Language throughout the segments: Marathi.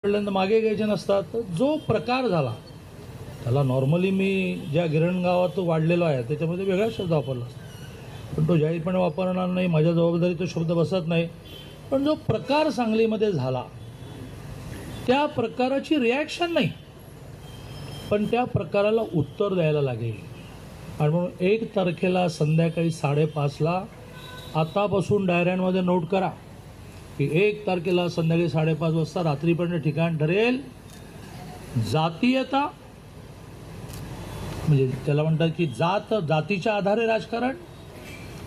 पहिल्यांदा मागे घ्यायचे नसतात. तर जो प्रकार झाला त्याला नॉर्मली मी ज्या गिरणगावात वाढलेलो आहे त्याच्यामध्ये वेगळा शब्द वापरला, पण तो जाहीरपणे वापरणार नाही. माझ्या जबाबदारी तो शब्द बसत नाही. पण जो प्रकार सांगलीमध्ये झाला त्या प्रकाराची रिॲक्शन नाही, पण त्या प्रकाराला उत्तर द्यायला लागेल. आणि म्हणून 1 तारखेला संध्याकाळी 5:30ला आतापासून डायऱ्यांमध्ये नोट करा की 1 तारखेला संध्याकाळी 5:30 वाजता रात्रीपर्यंत ठिकाण ठरेल जातीयता, म्हणजे त्याला म्हणतात की जातीच्या आधारे राजकारण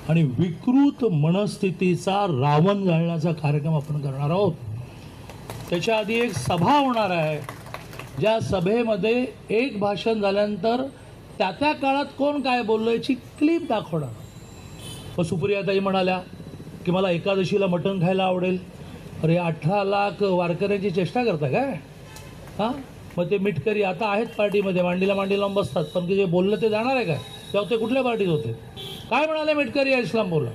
आणि विकृत मनस्थितीचा रावण जाळण्याचा कार्यक्रम आपण करणार आहोत. त्याच्या आधी एक सभा होणार आहे, ज्या सभेमध्ये एक भाषण झाल्यानंतर त्या काळात कोण काय बोललं याची क्लिप दाखवणार. मग सुप्रियाताई म्हणाल्या की मला एकादशीला मटण खायला आवडेल. अरे 18 लाख वारकऱ्यांची चेष्टा करता काय? हां, मग ते मिटकरी आता आहेत पार्टीमध्ये, मांडीला लावून बसतात, पण जे बोललं ते जाणार आहे काय? तेव्हा ते कुठल्या पार्टीत होते? काय म्हणाले मिटकरी या इस्लामपूरला?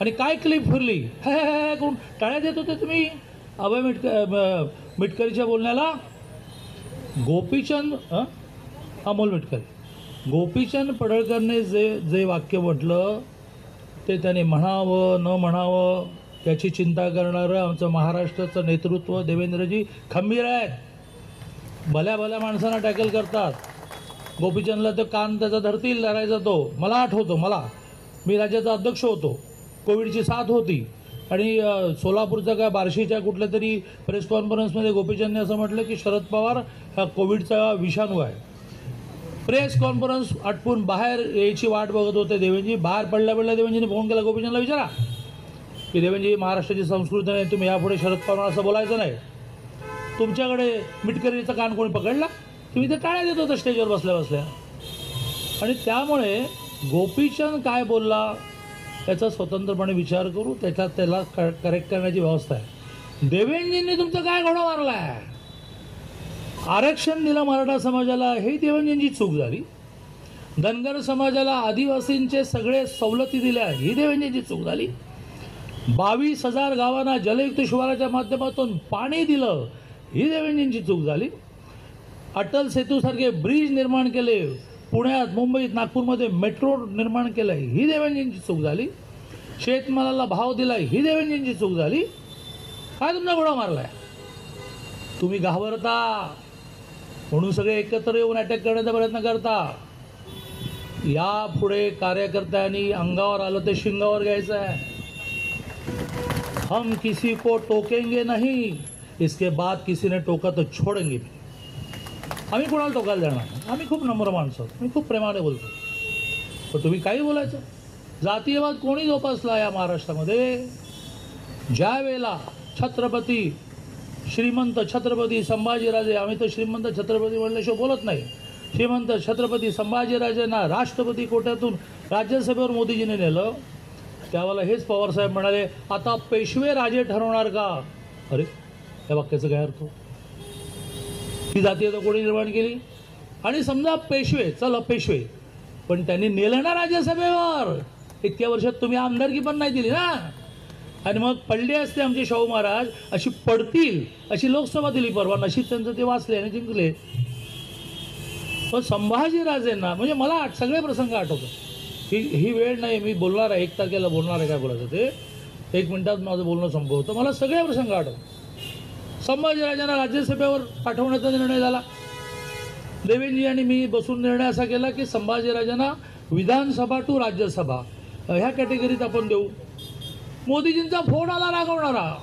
आणि काय क्लिप फिरली? कोण टाळ्या देत होते तुम्ही अभय मिटकरीच्या बोलण्याला? गोपीचंद अमोल मिटकरी, गोपीचंद पडळकरने जे वाक्य म्हटलं ते त्याने म्हणावं न म्हणावं याची चिंता करणारं आमचं महाराष्ट्राचं नेतृत्व देवेंद्रजी खंबीर आहेत. भल्या भल्या माणसांना टॅकल करतात. गोपीचंदला तर कान त्याचा धरतील धरायचा तो. मला आठवतो, मी राज्याचा अध्यक्ष होतो, कोविडची साथ होती आणि सोलापूरच्या काय बार्शीच्या कुठल्या तरी प्रेस कॉन्फरन्समध्ये गोपीचंदने असं म्हटलं की शरद पवार हा कोविडचा विषाणू आहे. प्रेस कॉन्फरन्स आटपून बाहेर यायची वाट बघत होते देवेंद्रजी. बाहेर पडल्या देवेंद्रजीने फोन केला गोपीचंदला, विचारा की देवेंद्रजी महाराष्ट्राची संस्कृती नाही, तुम्ही यापुढे शरद पवार असं बोलायचं नाही. तुमच्याकडे मिटकरीचा कान कोणी पकडला? तुम्ही ते टाळ्या देत होता स्टेजवर बसल्या बसल्या. आणि त्यामुळे गोपीचंद काय बोलला त्याचा स्वतंत्रपणे विचार करू, त्याला करेक्ट करण्याची व्यवस्था आहे. देवेंद्रजींनी तुमचं काय घोडा मारला आहे? आरक्षण दिलं मराठा समाजाला, ही देवेंद्रजींची चूक झाली. धनगर समाजाला आदिवासींचे सगळे सवलती दिल्या, ही देवेंद्रजींची चूक झाली. 22,000 गावांना जलयुक्त शिवाराच्या माध्यमातून पाणी दिलं, ही देवेंद्रजींची चूक झाली. अटल सेतूसारखे ब्रिज निर्माण केले, पुण्यात मुंबईत नागपूरमध्ये मेट्रो निर्माण केलं, ही देवेंद्रजींची चूक झाली. शेतमालाला भाव दिला, ही देवेंद्रजींची चूक झाली. काय तुमचा घोडा मारलाय? तुम्ही घाबरता म्हणून सगळे एकत्र येऊन अटॅक करण्याचा प्रयत्न करता. यापुढे कार्यकर्त्यांनी अंगावर आलं ते शिंगावर घ्यायचं आहे. हम किसी को टोकेंगे नहीं, इसके बाद किसी ने टोका तो छोडेंगे. आम्ही कोणाला टोकायला जाणार नाही. आम्ही खूप नम्र माणसं, मी खूप प्रेमाने बोलतो. पण तुम्ही काही बोलायचं. जातीयवाद कोणी जोपासला या महाराष्ट्रामध्ये? ज्या वेळेला छत्रपती श्रीमंत छत्रपती संभाजीराजे, आम्ही तर श्रीमंत छत्रपती म्हणल्याशिवाय बोलत नाही, श्रीमंत छत्रपती संभाजीराजेंना राष्ट्रपती कोट्यातून राज्यसभेवर मोदीजीने नेलं, त्यावेळेला हेच पवारसाहेब म्हणाले आता पेशवे राजे ठरवणार का? अरे या वाक्याचं काय अर्थ? ही जातीयता कोणी निर्माण केली? आणि समजा पेशवे, चला पेशवे, पण त्यांनी नेलं ना राज्यसभेवर. इतक्या वर्षात तुम्ही आमदारकी पण नाही दिली ना. आणि मग पडले असते आमचे शाहू महाराज, अशी पडतील अशी लोकसभा दिली परवा, नशीब त्यांचं ते वाचले आणि जिंकले. पण संभाजीराजेंना, म्हणजे मला सगळे प्रसंग आठवतात. ही वेळ नाही, मी बोलणार आहे 1 तारखेला बोलणार आहे. काय बोलायचं ते 1 मिनिटात माझं बोलणं संपवतं. मला सगळे प्रसंग आठवतात. संभाजीराजांना राज्यसभेवर पाठवण्याचा निर्णय झाला. देवेंद्रजी आणि मी बसून निर्णय असा केला की संभाजीराजांना विधानसभा टू राज्यसभा ह्या कॅटेगरीत आपण देऊ. मोदीजींचा फोन आला रागवणारा.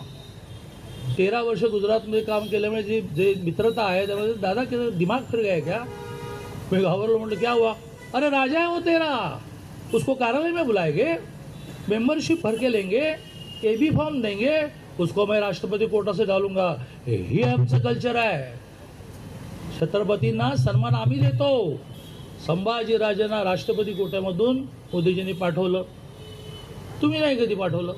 13 वर्ष गुजरातमध्ये काम केल्यामुळे जे मित्रता आहे त्यामध्ये दादा दिमाग फिर गया क्या? मी घाबरलो, म्हटलं क्या हुआ? अरे राजा है वो तेरा, उसको कार्यालय में बुलाएंगे, मेंबरशिप भर के लेंगे, AB फॉर्म देंगे, उसको मैं राष्ट्रपति कोटा से डालूंगा. हे आमचं कल्चर आहे. छत्रपतींना सन्मान आम्ही देतो. संभाजीराजांना राष्ट्रपती कोट्यामधून मोदीजींनी पाठवलं, तुम्ही नाही कधी पाठवलं.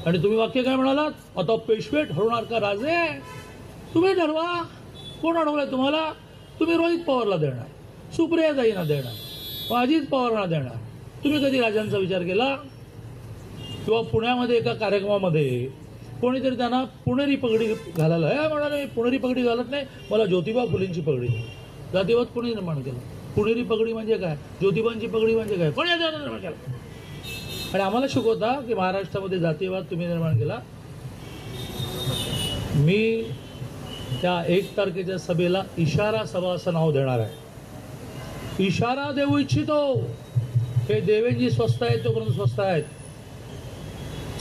आणि तुम्ही वाक्य काय म्हणालात? आता पेशवे ठरवणार का राजे? तुम्ही ठरवा. कोण अडवलंय तुम्हाला? तुम्ही रोहित पवारला देणार, सुप्रियाताईंना देणार, अजित पवारांना देणार. तुम्ही कधी राजांचा विचार केला? किंवा पुण्यामध्ये एका कार्यक्रमामध्ये कोणीतरी त्यांना पुणेरी पगडी घालायला, हे म्हणाले पुणेरी पगडी घालत नाही, मला ज्योतिबा फुलेंची पगडी द्या. जातीवाद कोणी निर्माण केला? पुणेरी पगडी म्हणजे काय, ज्योतिबांची पगडी म्हणजे काय, कोणी निर्माण केला? आणि आम्हाला शिकवता की महाराष्ट्रामध्ये जातीयवाद तुम्ही निर्माण केला. मी त्या 1 तारखेच्या सभेला इशारा सभा असं नाव देणार आहे. इशारा देऊ इच्छितो. हे देवेंजी स्वस्त आहेत तोपर्यंत स्वस्त आहेत.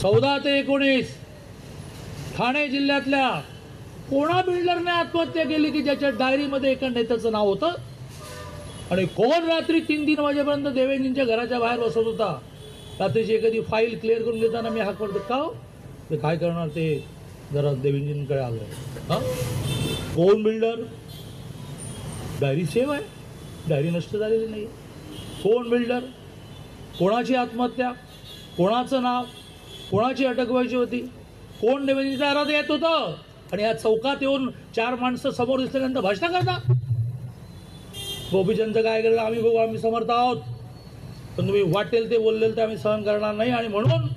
14 ते 19 ठाणे जिल्ह्यातल्या कोणा बिल्डरने आत्महत्या केली की ज्याच्या डायरीमध्ये एका नेत्याचं नाव होतं, आणि कोण रात्री 3-3 वाजेपर्यंत देवेंजींच्या घराच्या बाहेर बसत होता. रात्रीची एखादी फाईल क्लिअर करून देताना मी हाक करतो, का ते काय करणार, ते जरा देवेंजींकडे आलं. हां, कोण बिल्डर? डायरी सेव्ह आहे, डायरी नष्ट झालेली नाही. कोण बिल्डर? कोणाची आत्महत्या, कोणाचं नाव, कोणाची अटक व्हायची होती, कोण देवेंजीचा आराध येत होतं, आणि या चौकात येऊन 4 माणसं समोर दिसल्यानंतर भाषण करता. गोपीचंदचं काय केलं, आम्ही बघू, आम्ही समर्थ आहोत, पण तुम्ही वाटेल ते बोललेलं ते आम्ही सहन करणार नाही. आणि म्हणून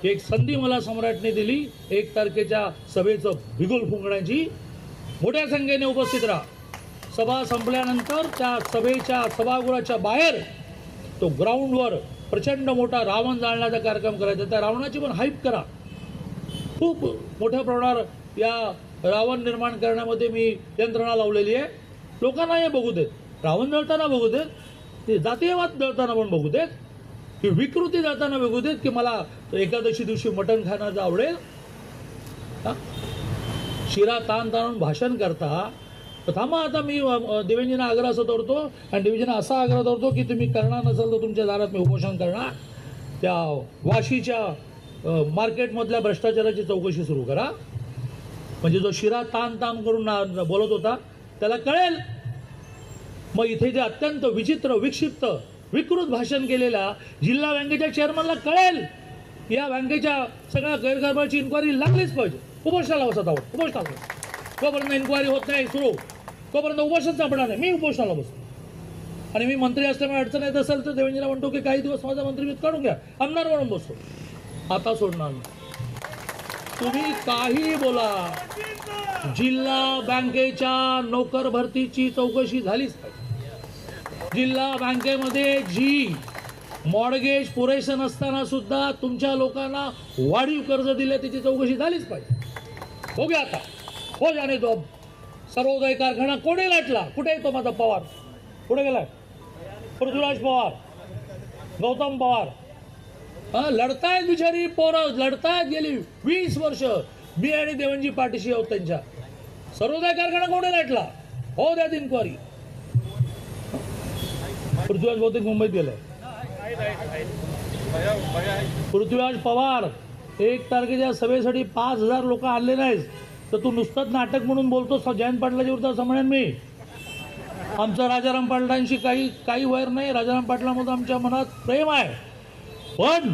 एक संधी मला सम्राटने दिली, 1 तारखेच्या सभेचं बिगुल फुंकण्याची. मोठ्या संख्येने उपस्थित राहा. सभा संपल्यानंतर त्या सभेच्या सभागृहाच्या बाहेर तो ग्राउंडवर प्रचंड मोठा रावण जाळण्याचा कार्यक्रम करायचा. त्या रावणाची पण हाईप करा. खूप मोठ्या प्रमाणावर या रावण निर्माण करण्यामध्ये मी यंत्रणा लावलेली आहे. लोकांना हे बघू देत, रावण जळताना बघू देत, ते जातीयवाद जळताना पण बघू देत, की विकृती जाताना बघू देत, की मला एकादशी दिवशी मटण खाण्याचं आवडेल. शिरा ताण ताणून भाषण करता. तर थांबा, आता मी देवेंजींना आग्रह असं करतो, आणि देवेंजींना असा आग्रह करतो की तुम्ही करणार नसाल तर तुमच्या दारात मी उपोषण करणार. त्या वाशीच्या मार्केटमधल्या भ्रष्टाचाराची चौकशी सुरू करा. म्हणजे जो शिरा ताण ताण करून बोलत होता त्याला कळेल. मग इथे जे अत्यंत विचित्र, विक्षिप्त, विकृत भाषण केलेल्या जिल्हा बँकेच्या चेअरमनला कळेल. या बँकेच्या सगळ्या गैरकारभाराची इन्क्वायरी लागलीच पाहिजे. उपोषणाला बसत आहोत, उपोषणाला बसतो. तोपर्यंत इन्क्वायरी होत नाही सुरू, तोपर्यंत उपोषण सापडणार नाही. मी उपोषणाला बसतो. आणि मी मंत्री असल्यामुळे अडचण येत असेल तर देवेंजीला म्हणतो की काही दिवस माझा मंत्रिपद काढून घ्या, आमदार म्हणून बसतो. आता सोडणार नाही. तुम्ही काही बोला, जिल्हा बँकेच्या नोकर भरतीची चौकशी झालीच पाहिजे. जिल्हा बँकेमध्ये जी मॉर्गेज पुरेसं नसताना सुद्धा तुमच्या लोकांना वाढीव कर्ज दिले त्याची चौकशी झालीच पाहिजे. बघूया आता. हो जाणे तो सर्वोदय कारखाना कोणी लाटला? कुठे येतो माझा पवार? कुठे गेलाय? पृथ्वीराज पवार, गौतम पवार. लढतायत बिचारी पोरं, लढतायत. गेली 20 वर्ष मी आणि देवेंजी पाठीशी आहोत त्यांच्या. सर्वोदय कारखाना कोणी लाटला? हो द्यात इन्क्वायरी. पृथ्वीराज बहुतेक मुंबईत गेलाय. पृथ्वीराज पवार 1 तारखेच्या सभेसाठी 5000 लोक आणले नाहीत, तर तू नुसतंच नाटक म्हणून बोलतो जयंत पाटलाच्या विरुद्ध असं म्हणेन मी. आमचं राजाराम पाटलांशी काही वैर नाही. राजाराम पाटलांमध्ये आमच्या मनात प्रेम आहे. पण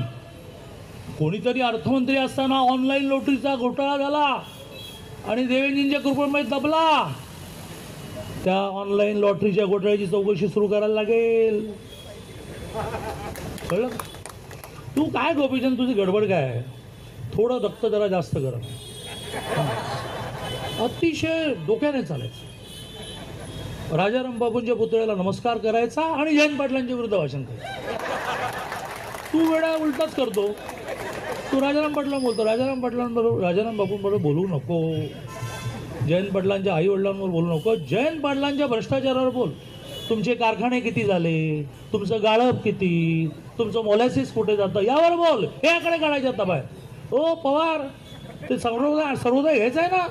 कोणीतरी अर्थमंत्री असताना ऑनलाईन लॉटरीचा घोटाळा झाला आणि देवेंजींच्या कृपेमध्ये दबला. त्या ऑनलाईन लॉटरीच्या घोटाळ्याची चौकशी सुरू करायला लागेल. कळलं? तू काय गोपीचंद, तुझी गडबड काय आहे? थोडं रक्त जरा जास्त कर. अतिशय डोक्याने चालायचं. राजाराम बाबूंच्या पुतळ्याला नमस्कार करायचा आणि जयंत पाटलांच्या विरुद्ध भाषण करायचं. तू वेळा उलटाच करतो. तू राजाराम पाटला बोलतो, राजाराम बाबूंबरोबर बोलू नको. जयंत पाटलांच्या आई वडिलांवर बोलू नको. जयंत पाटलांच्या भ्रष्टाचारावर बोल. तुमचे कारखाने किती झाले, तुमचं गाळप किती, तुमचं मोलॅसिस कुठे जातं, यावर बोल. हे आकडे काढायचे आता बाहेर. ओ पवार, ते सर्वोदय घ्यायचं आहे ना?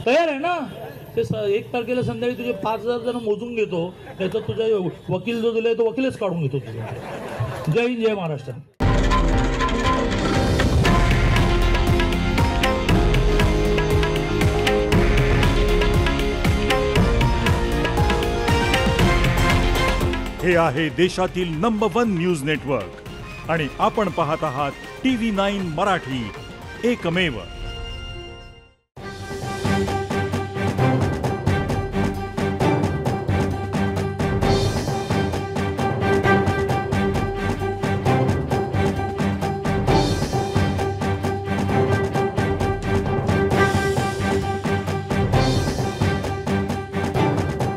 तयार आहे ना? ते 1 तारखेला संध्याकाळी तुझे 5000 जण मोजून घेतो. त्याचं तुझा वकील जो दिलाय तो वकीलच काढून घेतो तुझा. जय हिंद, जय महाराष्ट्र. हे आहे देशातील नंबर 1 न्यूज नेटवर्क आणि आपण पाहत आहात TV9 मराठी, एकमेव.